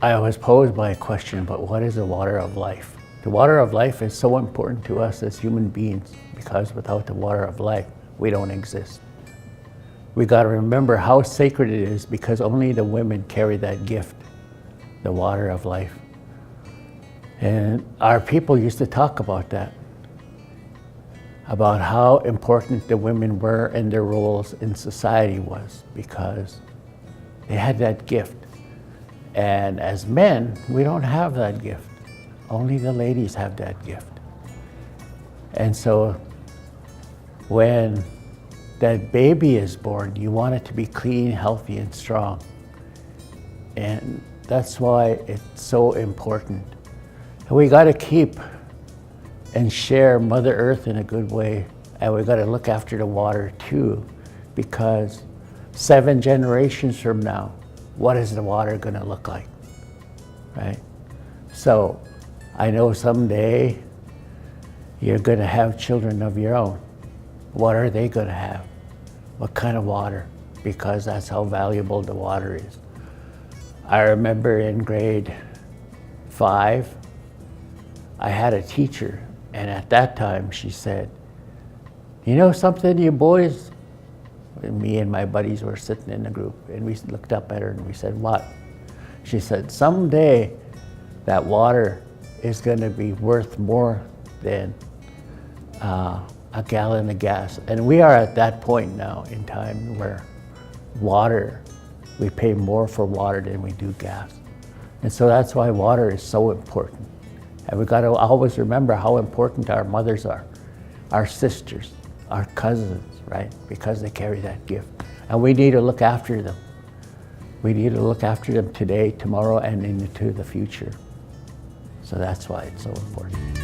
I was posed by a question, but what is the water of life? The water of life is so important to us as human beings because without the water of life, we don't exist. We got to remember how sacred it is because only the women carry that gift, the water of life. And our people used to talk about that, about how important the women were and their roles in society was because they had that gift. And as men, we don't have that gift. Only the ladies have that gift. And so when that baby is born, you want it to be clean, healthy, and strong. And that's why it's so important. And we got to keep and share Mother Earth in a good way. And we got to look after the water too, because 7 generations from now, what is the water going to look like, right? So I know someday you're going to have children of your own. What are they going to have? What kind of water? Because that's how valuable the water is. I remember in grade 5, I had a teacher, and at that time she said, "You know something, you boys?" And me and my buddies were sitting in a group, and we looked up at her and we said, "What?" She said, "Someday that water is going to be worth more than a gallon of gas." And we are at that point now in time where water, we pay more for water than we do gas. And so that's why water is so important. And we got to always remember how important our mothers are, our sisters, our cousins, right? Because they carry that gift. And we need to look after them. We need to look after them today, tomorrow, and into the future. So that's why it's so important.